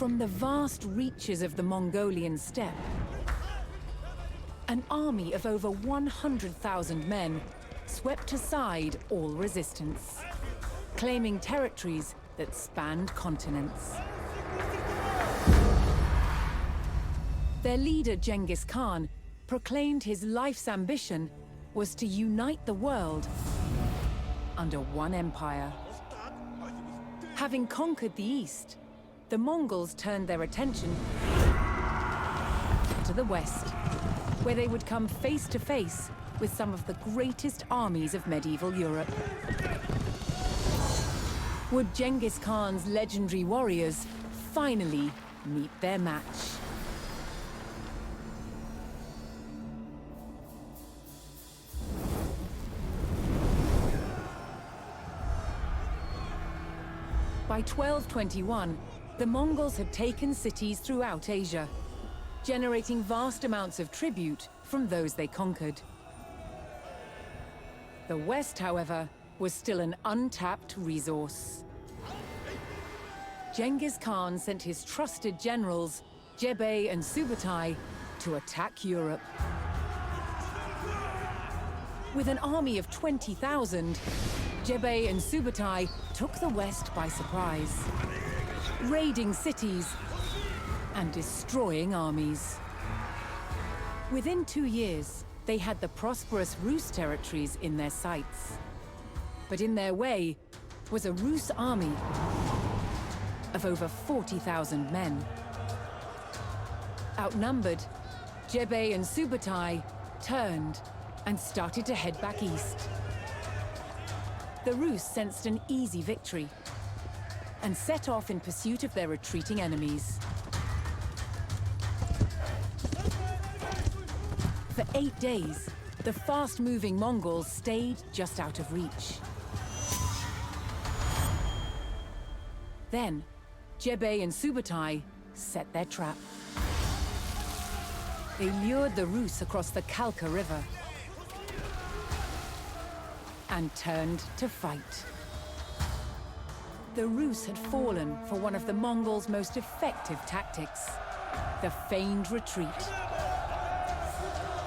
From the vast reaches of the Mongolian steppe, an army of over 100,000 men swept aside all resistance, claiming territories that spanned continents. Their leader, Genghis Khan, proclaimed his life's ambition was to unite the world under one empire. Having conquered the East, the Mongols turned their attention to the West, where they would come face to face with some of the greatest armies of medieval Europe. Would Genghis Khan's legendary warriors finally meet their match? By 1221, the Mongols had taken cities throughout Asia, generating vast amounts of tribute from those they conquered. The West, however, was still an untapped resource. Genghis Khan sent his trusted generals, Jebei and Subutai, to attack Europe. With an army of 20,000, Jebei and Subutai took the West by surprise, raiding cities and destroying armies. Within 2 years, they had the prosperous Rus territories in their sights. But in their way was a Rus army of over 40,000 men. Outnumbered, Jebei and Subutai turned and started to head back east. The Rus sensed an easy victory and set off in pursuit of their retreating enemies. For 8 days, the fast-moving Mongols stayed just out of reach. Then, Jebei and Subutai set their trap. They lured the Rus across the Kalka River and turned to fight. The Rus had fallen for one of the Mongols' most effective tactics, the feigned retreat.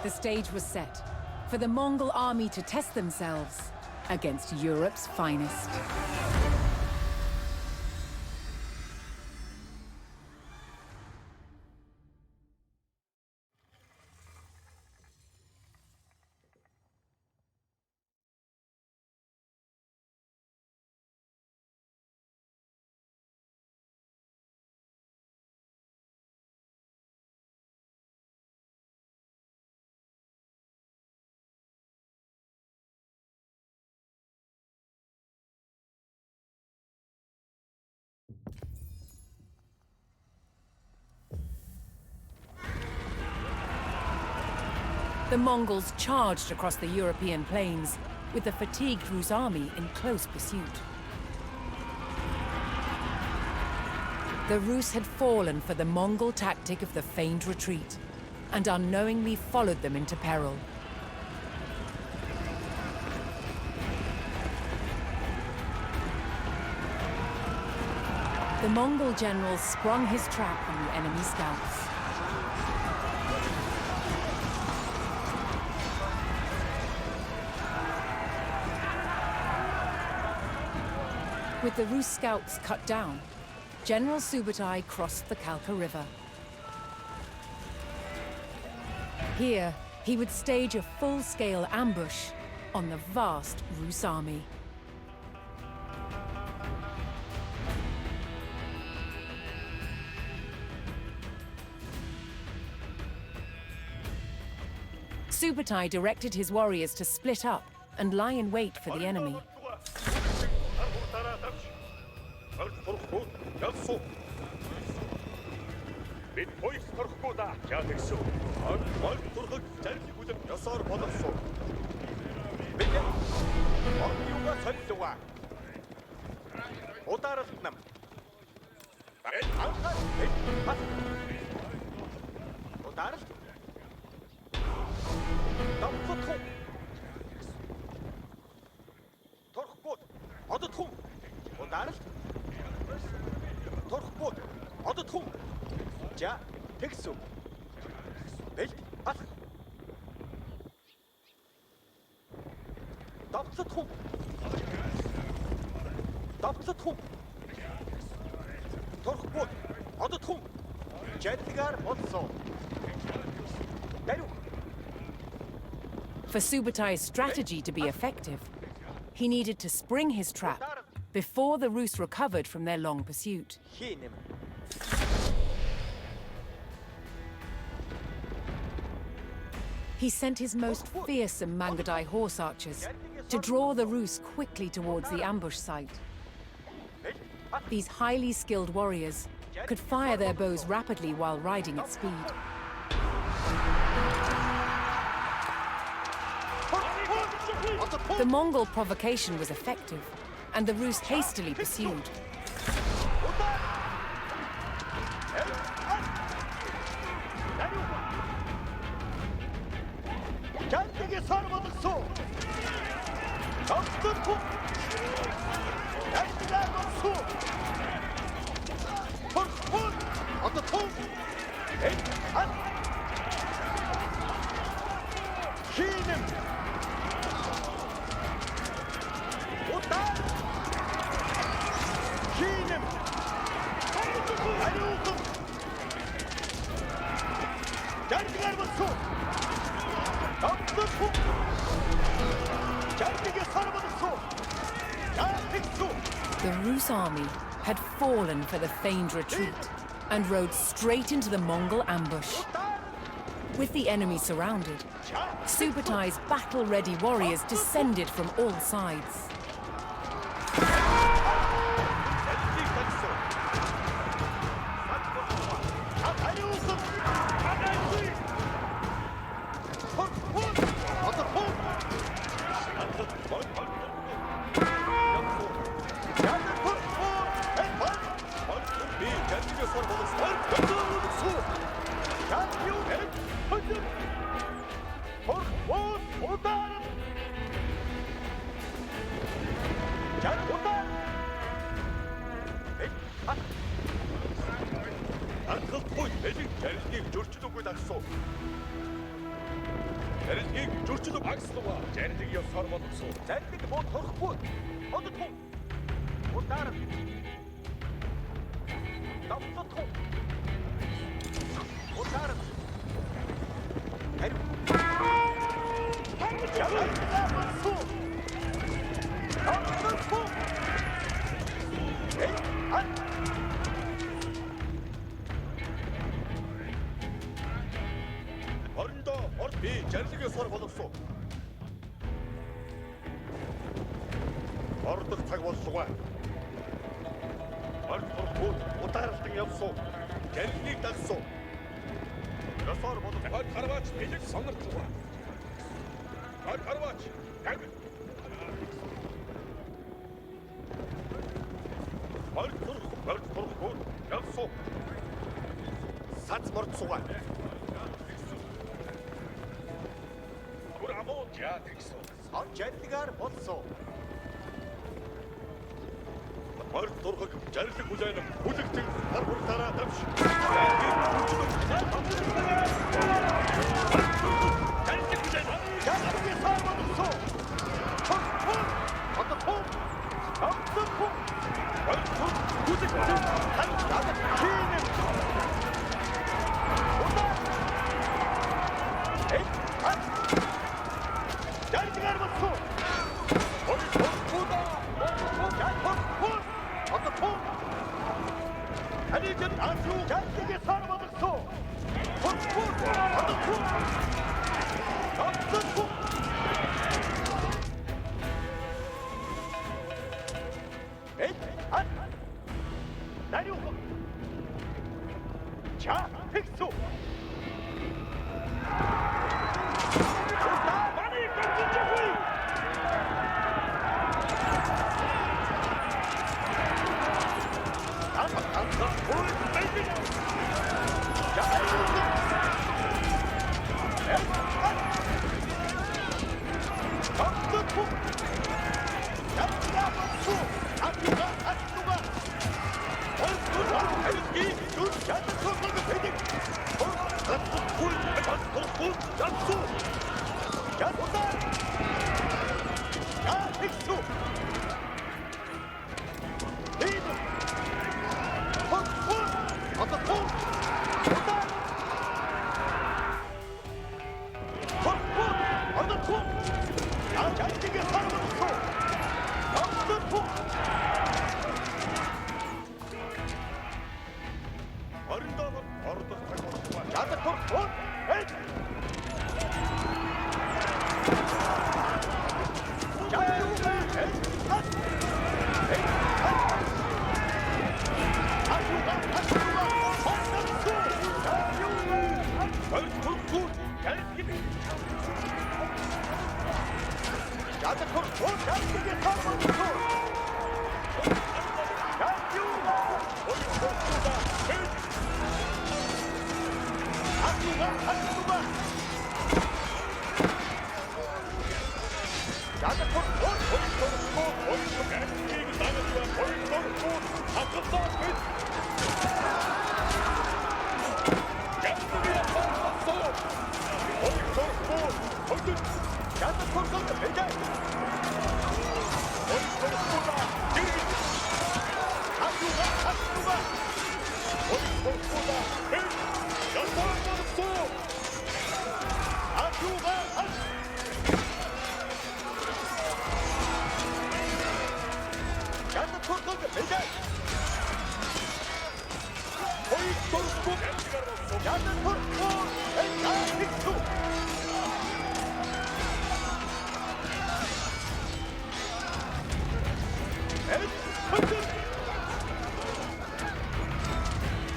The stage was set for the Mongol army to test themselves against Europe's finest. The Mongols charged across the European plains, with the fatigued Rus army in close pursuit. The Rus had fallen for the Mongol tactic of the feigned retreat, and unknowingly followed them into peril. The Mongol general sprung his trap on the enemy scouts. With the Rus scouts cut down, General Subutai crossed the Kalka River. Here, he would stage a full-scale ambush on the vast Rus army. Subutai directed his warriors to split up and lie in wait for the enemy. Одоо түн. 자, 백수. 벨트 앗. 답스통. 답스통. торхбут. Одот통. Жадлагаар болсон. Даруй. For Subutai's strategy to be effective, he needed to spring his trap before the Rus recovered from their long pursuit. Хийнэм. He sent his most fearsome Mangadai horse archers to draw the Rus quickly towards the ambush site. These highly skilled warriors could fire their bows rapidly while riding at speed. The Mongol provocation was effective, and the Rus hastily pursued. The Rus army had fallen for the feigned retreat and rode straight into the Mongol ambush. With the enemy surrounded, Subutai's battle-ready warriors descended from all sides. Жадлагаар болсон. Март дурхаг жарлаг хүлээн бүлэгтэн нар хүртараа давш. 곧 잡수. 자, 본다. 자, 백수. 리드. 헛. 어떤 통. 본다. 헛. 어떤 통. 자, 잘생겨 살아봤어. 어떤 통. 아름다운 바로도 살고. 자, 통. 에이.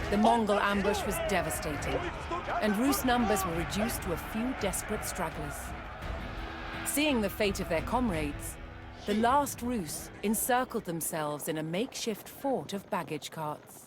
The Mongol ambush was devastating, and Rus' numbers were reduced to a few desperate stragglers. Seeing the fate of their comrades, the last Rus encircled themselves in a makeshift fort of baggage carts.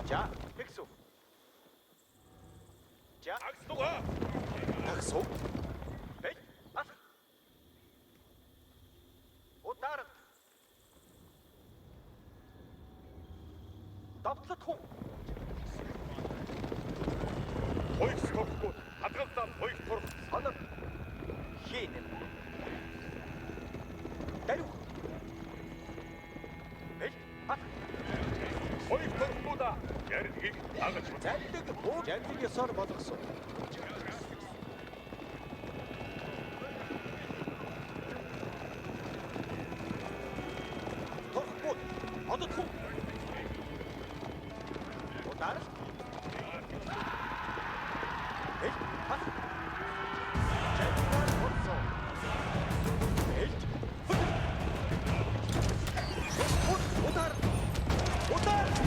자, 백수. 자, 악수가. 악수. 에이, 아. 오따르. 답스통. 보이스토프. 아깝다 보이스토프. 선언. 희는. 대륙. 에이, 아. 보이스토프보다 젠득이 나가지. 젠득이 뭐? 젠득이 서로 받았어. 토스꽃 어두통. 오따르. 에이, 아. 젠득이 없어. 에이, 훗. 오따르. 오따르.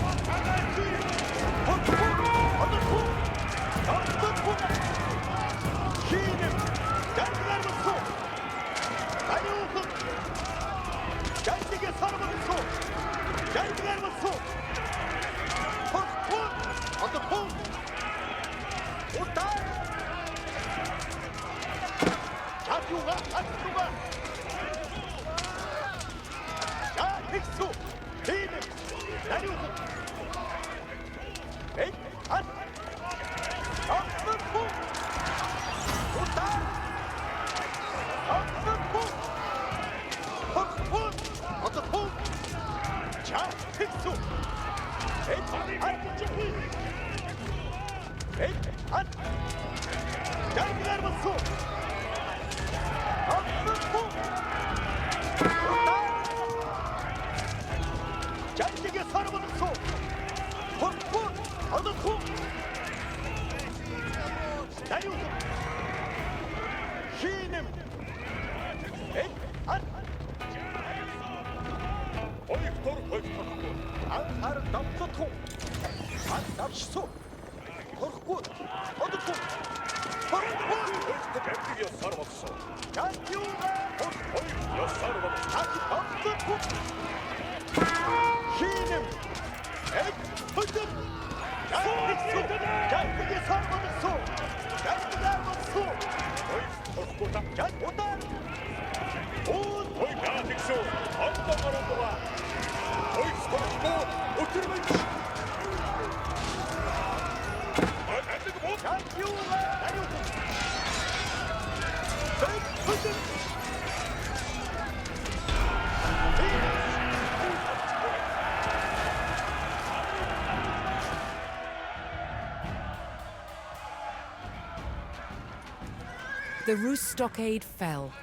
The Rus stockade fell.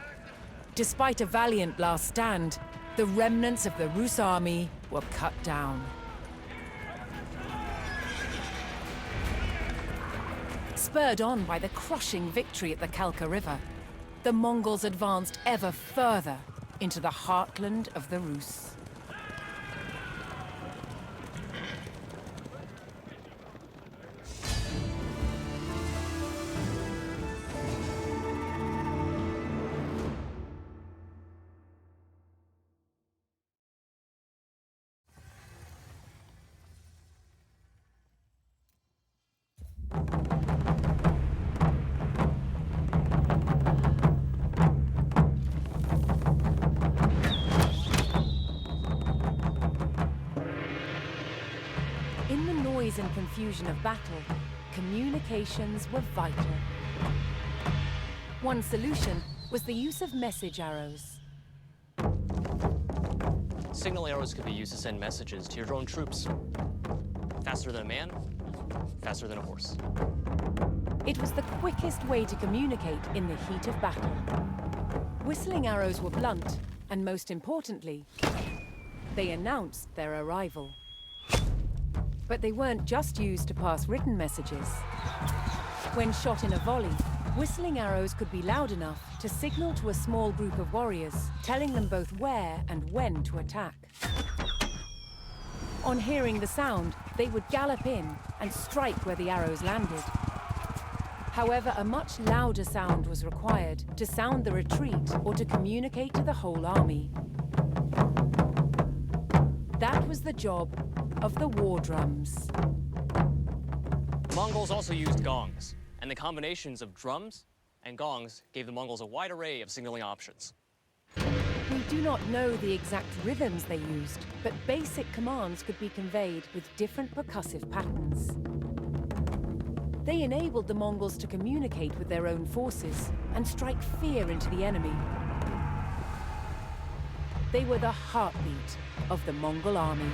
Despite a valiant last stand, the remnants of the Rus army were cut down. Spurred on by the crushing victory at the Kalka River, the Mongols advanced ever further into the heartland of the Rus. In the noise and confusion of battle, communications were vital. One solution was the use of message arrows. Signal arrows could be used to send messages to your drone troops. Faster than a man, faster than a horse. It was the quickest way to communicate in the heat of battle. Whistling arrows were blunt, and most importantly, they announced their arrival. But they weren't just used to pass written messages. When shot in a volley, whistling arrows could be loud enough to signal to a small group of warriors, telling them both where and when to attack. On hearing the sound, they would gallop in and strike where the arrows landed. However, a much louder sound was required to sound the retreat or to communicate to the whole army. That was the job of the war drums. The Mongols also used gongs, and the combinations of drums and gongs gave the Mongols a wide array of signaling options. We do not know the exact rhythms they used, but basic commands could be conveyed with different percussive patterns. They enabled the Mongols to communicate with their own forces and strike fear into the enemy. They were the heartbeat of the Mongol army.